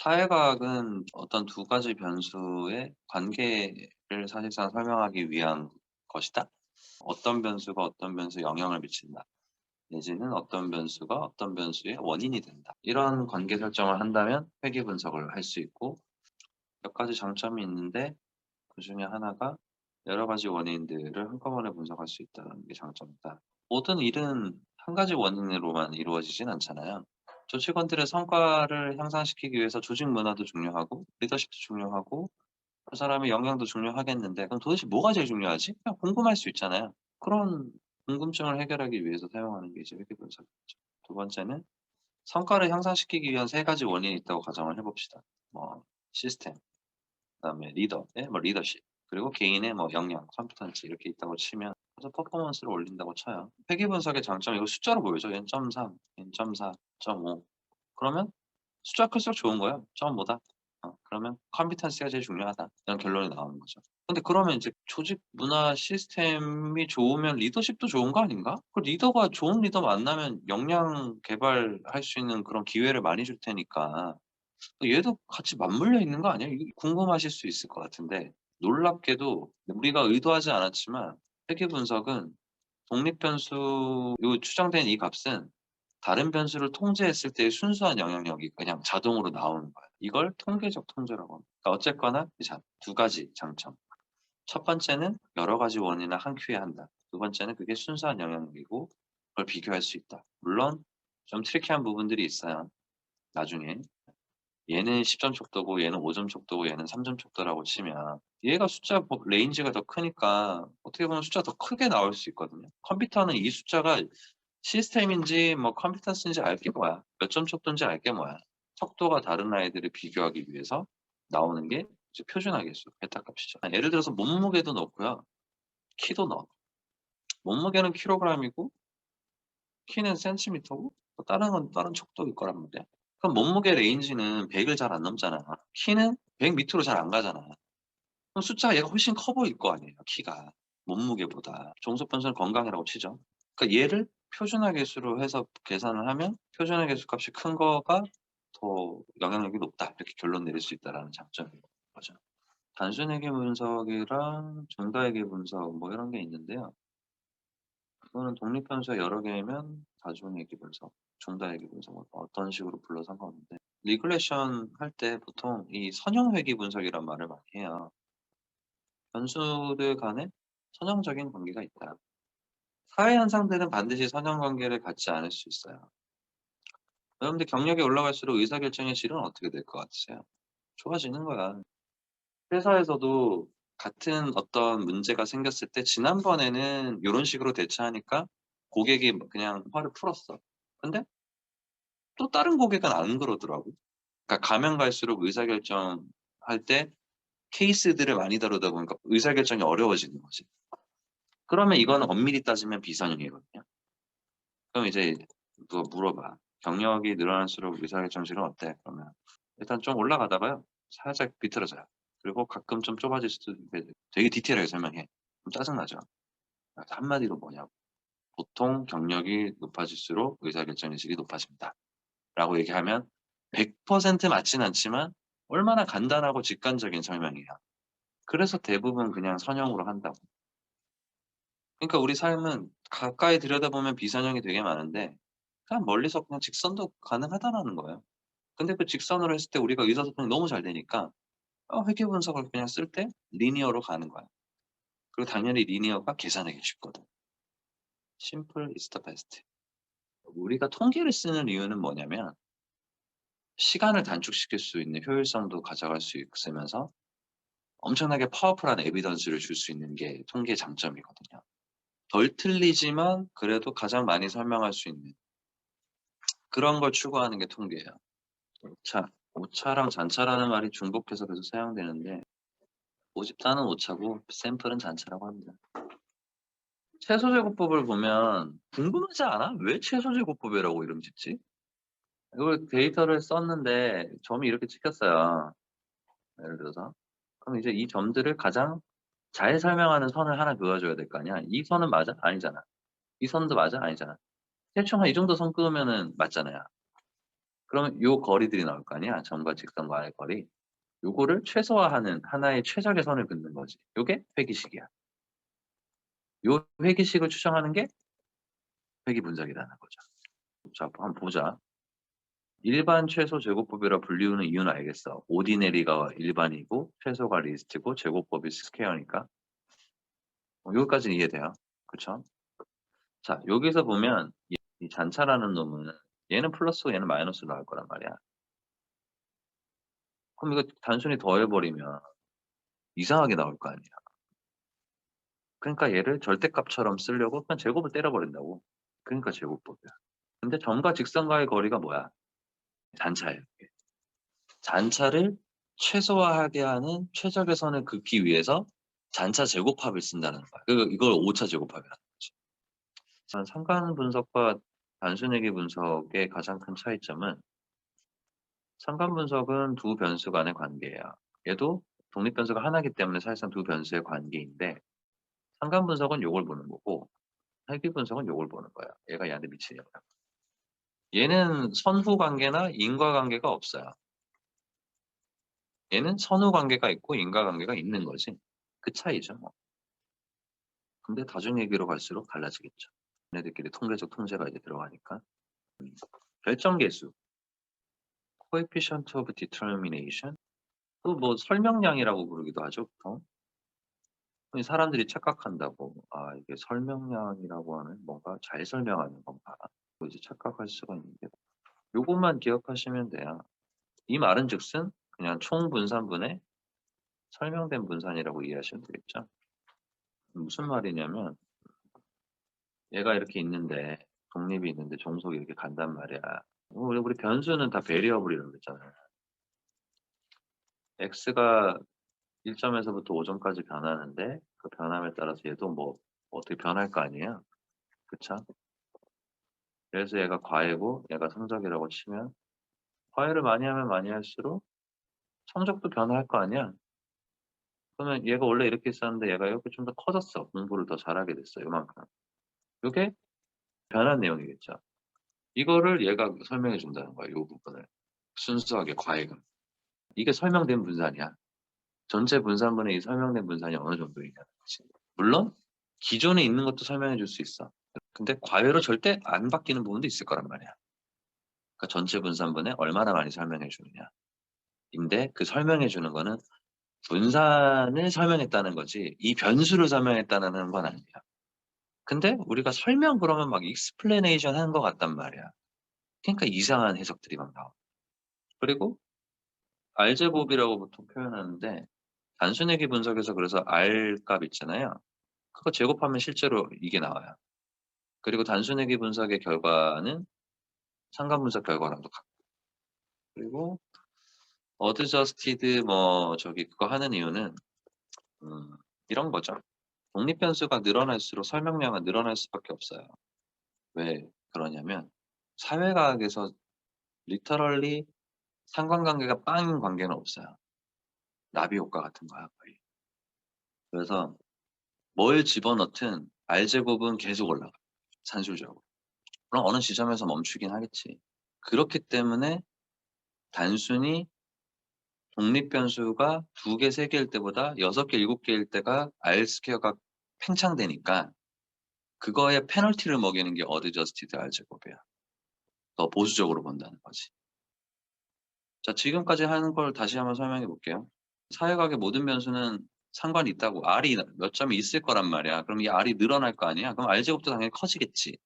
사회과학은 어떤 두 가지 변수의 관계를 사실상 설명하기 위한 것이다. 어떤 변수가 어떤 변수에 영향을 미친다. 내지는 어떤 변수가 어떤 변수의 원인이 된다. 이런 관계 설정을 한다면 회귀 분석을 할 수 있고 몇 가지 장점이 있는데 그중에 하나가 여러 가지 원인들을 한꺼번에 분석할 수 있다는 게 장점이다. 모든 일은 한 가지 원인으로만 이루어지진 않잖아요. 조직원들의 성과를 향상시키기 위해서 조직 문화도 중요하고 리더십도 중요하고 그 사람의 역량도 중요하겠는데 그럼 도대체 뭐가 제일 중요하지? 그냥 궁금할 수 있잖아요. 그런 궁금증을 해결하기 위해서 사용하는 게 이제 회계 분석이죠. 두 번째는 성과를 향상시키기 위한 세 가지 원인이 있다고 가정을 해 봅시다. 뭐 시스템, 그다음에 리더의 뭐 리더십, 그리고 개인의 뭐 역량, 컴피턴시 이렇게 있다고 치면 그래서 퍼포먼스를 올린다고 쳐요. 회계 분석의 장점이 이거 숫자로 보여줘. n.3, n.4, 0.5 그러면 숫자 클수록 좋은 거예요. 0.5다. 그러면 컴피턴시가 제일 중요하다. 이런 결론이 나오는 거죠. 근데 그러면 이제 조직 문화 시스템이 좋으면 리더십도 좋은 거 아닌가? 그 리더가 좋은 리더 만나면 역량 개발할 수 있는 그런 기회를 많이 줄 테니까 얘도 같이 맞물려 있는 거 아니야? 이게 궁금하실 수 있을 것 같은데 놀랍게도 우리가 의도하지 않았지만 회계 분석은 독립 변수 요 추정된 이 값은 다른 변수를 통제했을 때의 순수한 영향력이 그냥 자동으로 나오는 거예요. 이걸 통계적 통제라고 합니다. 그러니까 어쨌거나 자, 두 가지 장점. 첫 번째는 여러 가지 원인을 한 큐에 한다. 두 번째는 그게 순수한 영향력이고 그걸 비교할 수 있다. 물론 좀 트리키한 부분들이 있어요. 나중에 얘는 10점 척도고 얘는 5점 척도고 얘는 3점 척도라고 치면 얘가 숫자 레인지가 더 크니까 어떻게 보면 숫자가 더 크게 나올 수 있거든요. 컴퓨터는 이 숫자가 시스템인지 뭐 컴퓨터인지 알게 뭐야. 몇 점 척도인지 알게 뭐야. 척도가 다른 아이들을 비교하기 위해서 나오는 게 이제 표준화 계수, 베타 값이죠. 예를 들어서 몸무게도 넣고요. 키도 넣어. 몸무게는 킬로그램이고 키는 센티미터고 또 다른 건 다른 척도일 거란 말이야. 그럼 몸무게 레인지는 100을 잘 안 넘잖아. 키는 100 밑으로 잘 안 가잖아. 그럼 숫자가 얘가 훨씬 커 보일 거 아니에요, 키가. 몸무게보다. 종속 변수는 건강이라고 치죠. 그러니까 얘를 표준화 계수로 해서 계산을 하면 표준화 계수 값이 큰 거가 더 영향력이 높다. 이렇게 결론 내릴 수 있다라는 장점인 거죠. 단순회계 분석이랑 증가회계 분석 뭐 이런 게 있는데요. 그거는 독립 변수가 여러 개면 다중회계 분석, 중다회계 분석 뭐 어떤 식으로 불러 상관없는데 리그레션 할 때 보통 이 선형회계 분석이란 말을 많이 해요. 변수들 간에 선형적인 관계가 있다. 사회 현상들은 반드시 선형 관계를 갖지 않을 수 있어요. 여러분들 경력이 올라갈수록 의사결정의 질은 어떻게 될 것 같으세요? 좋아지는 거야. 회사에서도 같은 어떤 문제가 생겼을 때 지난번에는 요런 식으로 대처하니까 고객이 뭐 그냥 화를 풀었어. 근데 또 다른 고객은 안 그러더라고. 그러니까 가면 갈수록 의사결정할 때 케이스들을 많이 다루다 보니까 의사결정이 어려워지는 거지. 그러면 이거는 엄밀히 따지면 비선형이거든요. 그럼 이제 누가 물어봐. 경력이 늘어날수록 의사결정질은 어때? 그러면 일단 좀 올라가다가요. 살짝 비틀어져요. 그리고 가끔 좀 좁아질 수도 있는데 되게 디테일하게 설명해. 좀 짜증나죠. 그래서 한마디로 뭐냐고. 보통 경력이 높아질수록 의사결정의 질이 높아집니다. 라고 얘기하면 100% 맞진 않지만 얼마나 간단하고 직관적인 설명이에요. 그래서 대부분 그냥 선형으로 한다고. 그러니까 우리 삶은 가까이 들여다보면 비선형이 되게 많은데 그냥 멀리서 그냥 직선도 가능하다라는 거예요. 근데 그 직선으로 했을 때 우리가 의사소통이 너무 잘 되니까 회계 분석을 그냥 쓸 때 리니어로 가는 거야. 그리고 당연히 리니어가 계산하기 쉽거든. Simple is the best. 우리가 통계를 쓰는 이유는 뭐냐면 시간을 단축시킬 수 있는 효율성도 가져갈 수 있으면서 엄청나게 파워풀한 에비던스를 줄 수 있는 게 통계의 장점이거든요. 덜 틀리지만 그래도 가장 많이 설명할 수 있는 그런 걸 추구하는 게 통계예요. 오차. 오차랑 잔차라는 말이 중복해서 계속 사용되는데 모집단은 오차고 샘플은 잔차라고 합니다. 최소제곱법을 보면 궁금하지 않아? 왜 최소제곱법이라고 이름 짓지? 이걸 데이터를 썼는데 점이 이렇게 찍혔어요. 예를 들어서. 그럼 이제 이 점들을 가장 잘 설명하는 선을 하나 그어줘야 될 거 아니야. 이 선은 맞아? 아니잖아. 이 선도 맞아? 아니잖아. 대충 한 이 정도 선 그으면은 맞잖아요. 그러면 요 거리들이 나올 거 아니야. 점과 직선과의 거리. 요거를 최소화하는 하나의 최적의 선을 긋는 거지. 요게 회기식이야. 요 회기식을 추정하는 게 회기 분석이라는 거죠. 자, 한번 보자. 일반 최소 제곱법이라 불리우는 이유는 알겠어. 오디네리가 일반이고 최소가 리스트고 제곱법이 스퀘어니까. 여기까지는 이해돼요. 그쵸? 자, 여기서 보면 이 잔차라는 놈은 얘는 플러스고 얘는 마이너스로 나올 거란 말이야. 그럼 이거 단순히 더해버리면 이상하게 나올 거 아니야. 그러니까 얘를 절대값처럼 쓰려고 그냥 제곱을 때려버린다고. 그러니까 제곱법이야. 근데 점과 직선과의 거리가 뭐야? 잔차예요. 이게. 잔차를 최소화하게 하는 최적의 선을 긋기 위해서 잔차 제곱합을 쓴다는 거야. 이걸 5차 제곱합이라는 거지. 상관 분석과 단순회계 분석의 가장 큰 차이점은 상관 분석은 두 변수 간의 관계야. 얘도 독립 변수가 하나이기 때문에 사실상 두 변수의 관계인데 상관 분석은 요걸 보는 거고 회귀 분석은 요걸 보는 거야. 얘가 얘한테 미치는 영향. 얘는 선후 관계나 인과 관계가 없어요. 얘는 선후 관계가 있고 인과 관계가 있는 거지. 그 차이죠. 뭐. 근데 다중 얘기로 갈수록 달라지겠죠. 얘네들끼리 통계적 통제가 이제 들어가니까. 결정계수, coefficient of determination, 또 뭐 설명량이라고 부르기도 하죠, 보통. 사람들이 착각한다고, 아, 이게 설명량이라고 하면 뭔가 잘 설명하는 건가? 뭐 이제 착각할 수가 있는데, 요것만 기억하시면 돼요. 이 말은 즉슨 그냥 총 분산분의 설명된 분산이라고 이해하시면 되겠죠. 무슨 말이냐면 얘가 이렇게 있는데 독립이 있는데 종속이 이렇게 간단 말이야. 우리 변수는 다 베리어블이라고 그랬잖아요. x가 1점에서부터 5점까지 변하는데 그 변함에 따라서 얘도 뭐 어떻게 변할 거 아니에요. 그쵸? 그래서 얘가 과외고 얘가 성적이라고 치면 과외를 많이 하면 많이 할수록 성적도 변화할 거 아니야. 그러면 얘가 원래 이렇게 있었는데 얘가 이렇게 좀 더 커졌어. 공부를 더 잘하게 됐어. 요만큼. 요게 변한 내용이겠죠. 이거를 얘가 설명해 준다는 거야. 요 부분을. 순수하게 과외가. 이게 설명된 분산이야. 전체 분산분의 이 설명된 분산이 어느 정도이냐는 거지. 물론 기존에 있는 것도 설명해 줄 수 있어. 근데 과외로 절대 안 바뀌는 부분도 있을 거란 말이야. 그러니까 전체 분산분에 얼마나 많이 설명해 주느냐. 인데 그 설명해 주는 거는 분산을 설명했다는 거지 이 변수를 설명했다는 건 아니야. 근데 우리가 설명 그러면 막 익스플레네이션 하는 것 같단 말이야. 그러니까 이상한 해석들이 막 나와. 그리고 알제곱이라고 보통 표현하는데 단순회계 분석에서 그래서 R 값 있잖아요. 그거 제곱하면 실제로 이게 나와요. 그리고 단순회계 분석의 결과는 상관 분석 결과랑도 같고. 그리고 어드저스티드 뭐 저기 그거 하는 이유는 이런 거죠. 독립 변수가 늘어날수록 설명량은 늘어날 수밖에 없어요. 왜 그러냐면 사회과학에서 리터럴리 상관관계가 빵인 관계는 없어요. 나비 효과 같은 거야 거의. 그래서 뭘 집어넣든 R제곱은 계속 올라가. 산술적으로. 그럼 어느 지점에서 멈추긴 하겠지. 그렇기 때문에 단순히 독립 변수가 2개, 3개일 때보다 6개, 7개일 때가 R 스퀘어가 팽창되니까 그거에 페널티를 먹이는 게 어드저스티드 R제곱이야. 더 보수적으로 본다는 거지. 자, 지금까지 하는 걸 다시 한번 설명해 볼게요. 사회과학의 모든 변수는 상관이 있다고 R이 몇 점이 있을 거란 말이야. 그럼 이 R이 늘어날 거 아니야? 그럼 R제곱도 당연히 커지겠지.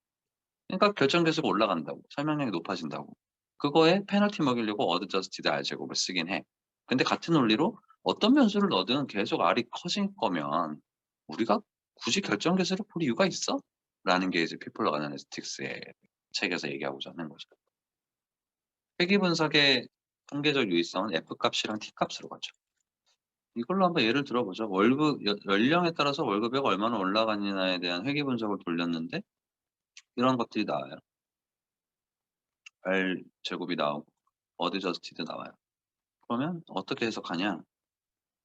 그러니까 결정계수가 올라간다고. 설명량이 높아진다고. 그거에 페널티 먹이려고 어드저스티드 R제곱을 쓰긴 해. 근데 같은 논리로 어떤 변수를 넣든 계속 R이 커질 거면 우리가 굳이 결정계수를 볼 이유가 있어? 라는 게 이제 피플러 어널리틱스의 책에서 얘기하고자 하는 거죠. 회귀 분석의 통계적 유의성은 F값이랑 T값으로 가죠. 이걸로 한번 예를 들어보죠. 월급, 연령에 따라서 월급이 얼마나 올라가느냐에 대한 회귀 분석을 돌렸는데 이런 것들이 나와요. R 제곱이 나오고 어드저스티드 나와요. 그러면 어떻게 해석하냐?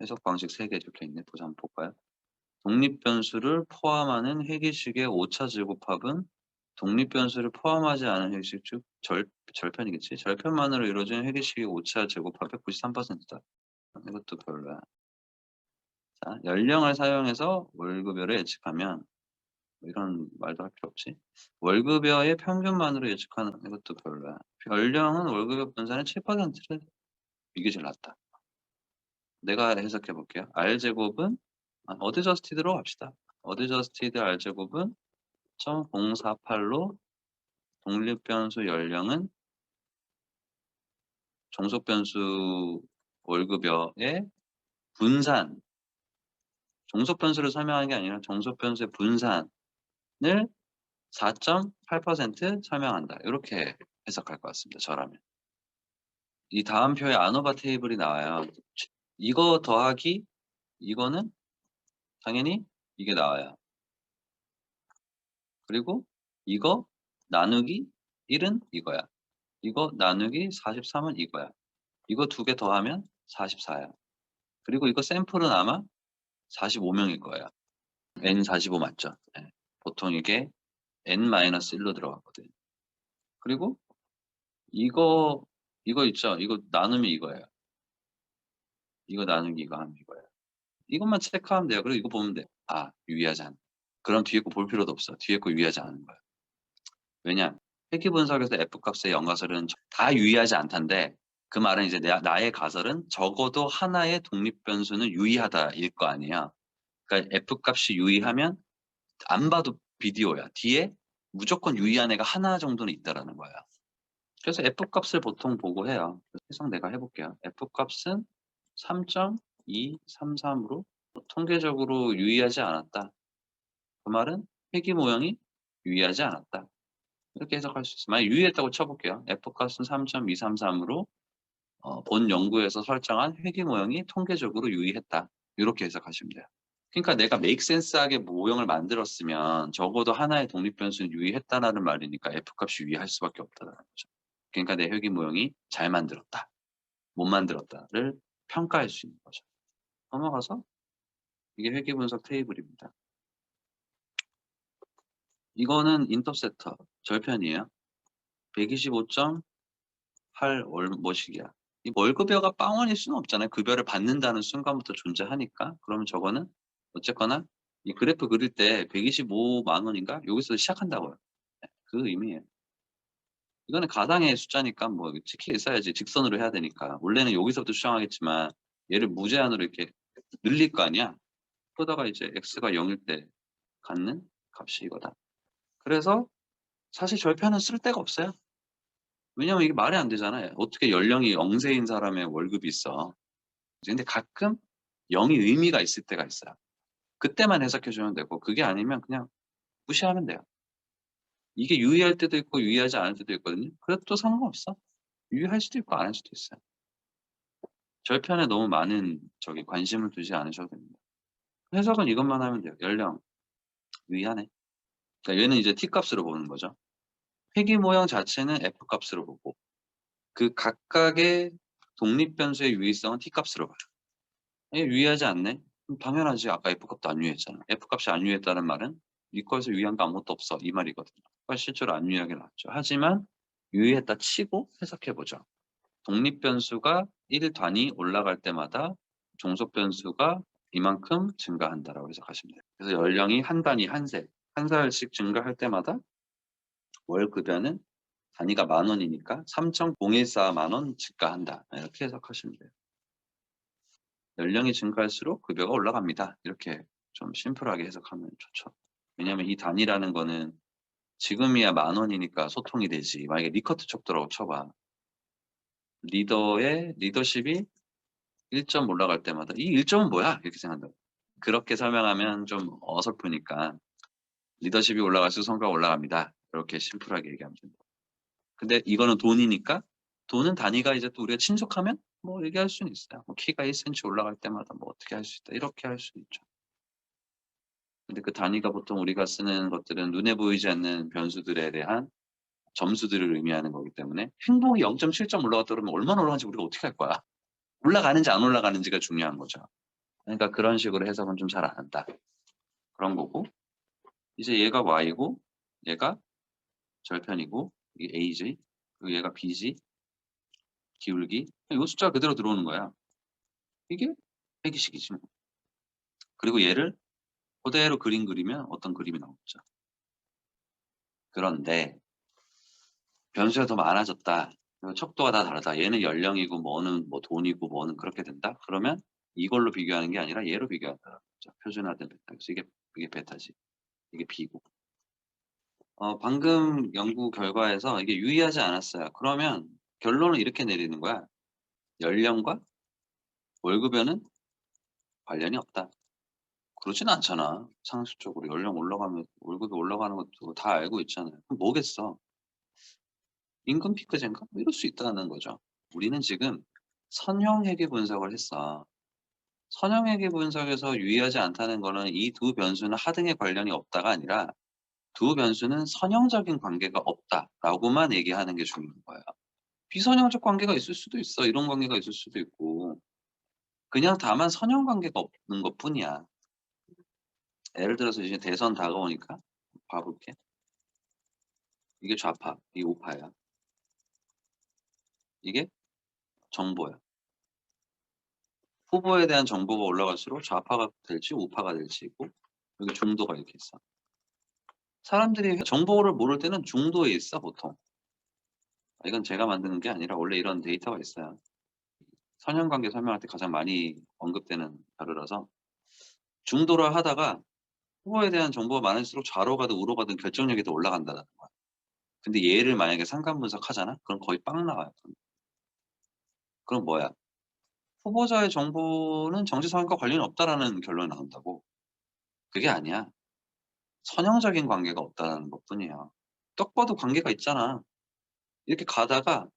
해석 방식 3개 적혀있네. 보자 한번 볼까요? 독립 변수를 포함하는 회귀식의 5차 제곱합은 독립 변수를 포함하지 않은 회귀식 즉 절편이겠지. 절편만으로 이루어진 회계식의 오차 제곱합 193%다. 이것도 별로야. 자, 연령을 사용해서 월급여를 예측하면 뭐 이런 말도 할 필요 없지. 월급여의 평균만으로 예측하는 이것도 별로야. 연령은 월급여 분산의 7%를 이게 제일 낫다. 내가 해석해 볼게요. R제곱은 어드저스티드로 갑시다. 어드저스티드 R제곱은 0.048로 독립변수 연령은 종속변수 월급여의 분산, 종속변수를 설명하는 게 아니라 종속변수의 분산을 4.8% 설명한다. 이렇게 해석할 것 같습니다. 저라면. 이 다음 표에 아노바 테이블이 나와요. 이거 더하기 이거는 당연히 이게 나와요. 그리고 이거 나누기 1은 이거야. 이거 나누기 43은 이거야. 이거 두 개 더하면 44야. 그리고 이거 샘플은 아마 45명일 거예요. N45 맞죠? 네. 보통 이게 N-1로 들어가거든. 그리고 이거 있죠? 이거 나누면 이거예요. 이거 나누기 이거 하면 이거예요. 이것만 체크하면 돼요. 그리고 이거 보면 돼. 아, 유의하지 않아. 그럼 뒤에 거 볼 필요도 없어. 뒤에 거 유의하지 않는 거야. 왜냐? 회귀 분석에서 F값의 연가설은 다 유의하지 않단데 그 말은 이제 나의 가설은 적어도 하나의 독립 변수는 유의하다일 거 아니야. 그러니까 F값이 유의하면 안 봐도 비디오야. 뒤에 무조건 유의한 애가 하나 정도는 있다라는 거야. 그래서 F값을 보통 보고 해요. 해석 내가 해볼게요. F값은 3.233으로 통계적으로 유의하지 않았다. 그 말은 회귀 모형이 유의하지 않았다. 이렇게 해석할 수 있어요. 만약 유의했다고 쳐볼게요. F값은 3.233으로 본 연구에서 설정한 회귀 모형이 통계적으로 유의했다. 이렇게 해석하시면 돼요. 그러니까 내가 make sense하게 모형을 만들었으면 적어도 하나의 독립 변수는 유의했다라는 말이니까 F값이 유의할 수밖에 없다는 거죠. 그러니까 내 회귀 모형이 잘 만들었다, 못 만들었다를 평가할 수 있는 거죠. 넘어가서 이게 회귀 분석 테이블입니다. 이거는 인터셉터 절편이에요. 125.8 뭐식이야. 이 월급여가 빵원일 수는 없잖아요. 급여를 받는다는 순간부터 존재하니까. 그러면 저거는 어쨌거나 이 그래프 그릴 때 125만 원인가? 여기서 시작한다고요. 네, 그 의미예요. 이거는 가당의 숫자니까 뭐 치키에 써야지. 직선으로 해야 되니까. 원래는 여기서부터 추정하겠지만 얘를 무제한으로 이렇게 늘릴 거 아니야. 그러다가 이제 x가 0일 때 갖는 값이 이거다. 그래서 사실 절편은 쓸 데가 없어요. 왜냐면 이게 말이 안 되잖아요. 어떻게 연령이 영세인 사람의 월급이 있어. 근데 가끔 0이 의미가 있을 때가 있어요. 그때만 해석해 주면 되고 그게 아니면 그냥 무시하면 돼요. 이게 유의할 때도 있고 유의하지 않을 때도 있거든요. 그래도 상관없어. 유의할 수도 있고 안 할 수도 있어요. 절편에 너무 많은 관심을 두지 않으셔도 됩니다. 해석은 이것만 하면 돼요. 연령 유의하네. 그러니까 얘는 이제 t값으로 보는 거죠. 회귀 모형 자체는 f값으로 보고 그 각각의 독립 변수의 유의성은 t값으로 봐요. 얘 유의하지 않네? 그럼 당연하지. 아까 f값도 안 유의했잖아. f값이 안 유의했다는 말은 네 거에서 유의한 거 아무것도 없어. 이 말이거든요. 실제로 안 유의하게 나왔죠. 하지만 유의했다 치고 해석해보죠. 독립 변수가 1단위 올라갈 때마다 종속 변수가 이만큼 증가한다라고 해석하시면 돼요. 그래서 연령이 한 단위, 한 살씩 증가할 때마다 월 급여는 단위가 10,000원이니까 3.014만 원 증가한다. 이렇게 해석하시면 돼요. 연령이 증가할수록 급여가 올라갑니다. 이렇게 좀 심플하게 해석하면 좋죠. 왜냐하면 이 단위라는 거는 지금이야 10,000원이니까 소통이 되지. 만약에 리커트 척도라고 쳐봐. 리더의 리더십이 1점 올라갈 때마다 이 1점은 뭐야? 이렇게 생각한다. 그렇게 설명하면 좀 어설프니까 리더십이 올라갈수록 성과가 올라갑니다. 이렇게 심플하게 얘기하면 됩니다. 근데 이거는 돈이니까 돈은 단위가 이제 또 우리가 친숙하면 뭐 얘기할 수는 있어요. 뭐 키가 1cm 올라갈 때마다 뭐 어떻게 할 수 있다. 이렇게 할 수 있죠. 근데 그 단위가 보통 우리가 쓰는 것들은 눈에 보이지 않는 변수들에 대한 점수들을 의미하는 거기 때문에 행복이 0.7점 올라갔다 그러면 얼마나 올라가는지 우리가 어떻게 할 거야? 올라가는지 안 올라가는지가 중요한 거죠. 그러니까 그런 식으로 해석은 좀 잘 안 한다. 그런 거고 이제 얘가 y고 얘가 절편이고 이게 a지. 그리고 얘가 B지, 기울기. 요 숫자가 그대로 들어오는 거야. 이게 회기식이지 뭐. 그리고 얘를 그대로 그림 그리면 어떤 그림이 나오겠죠. 그런데 변수가 더 많아졌다. 그리고 척도가 다 다르다. 얘는 연령이고 뭐는 뭐 돈이고 뭐는 그렇게 된다. 그러면 이걸로 비교하는 게 아니라 얘로 비교한다. 자, 표준화된 베타. 그래서 이게 베타지. 이게 B고. 방금 연구 결과에서 이게 유의하지 않았어요. 그러면 결론을 이렇게 내리는 거야. 연령과 월급에는 관련이 없다. 그러진 않잖아. 상식적으로 연령 올라가면 월급이 올라가는 것도 다 알고 있잖아요. 그럼 뭐겠어? 임금 피크제인가? 뭐 이럴 수 있다는 거죠. 우리는 지금 선형회계 분석을 했어. 선형회계 분석에서 유의하지 않다는 거는 이 두 변수는 하등의 관련이 없다가 아니라 두 변수는 선형적인 관계가 없다라고만 얘기하는 게 중요한 거야. 비선형적 관계가 있을 수도 있어. 이런 관계가 있을 수도 있고. 그냥 다만 선형 관계가 없는 것뿐이야. 예를 들어서 이제 대선 다가오니까 봐 볼게. 이게 좌파, 이게 우파야. 이게 정보야. 후보에 대한 정보가 올라갈수록 좌파가 될지 우파가 될지 있고 여기 중도가 이렇게 있어. 사람들이 정보를 모를 때는 중도에 있어 보통. 이건 제가 만드는 게 아니라 원래 이런 데이터가 있어요. 선형관계 설명할 때 가장 많이 언급되는 자료라서 중도를 하다가 후보에 대한 정보가 많을수록 좌로 가든 우로 가든 결정력이 더 올라간다는 거야. 근데 얘를 만약에 상관 분석하잖아? 그럼 거의 빵 나와요. 그럼 뭐야? 후보자의 정보는 정치 상황과 관련이 없다라는 결론이 나온다고. 그게 아니야. 선형적인 관계가 없다는 것뿐이야. 딱 봐도 관계가 있잖아. 이렇게 가다가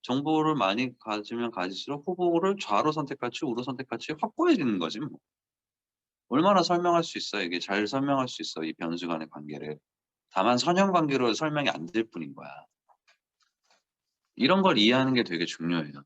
정보를 많이 가지면 가질수록 후보를 좌로 선택할지 우로 선택할지 확고해지는 거지 뭐. 얼마나 설명할 수 있어. 이게 잘 설명할 수 있어, 이 변수 간의 관계를. 다만 선형 관계로 설명이 안 될 뿐인 거야. 이런 걸 이해하는 게 되게 중요해요.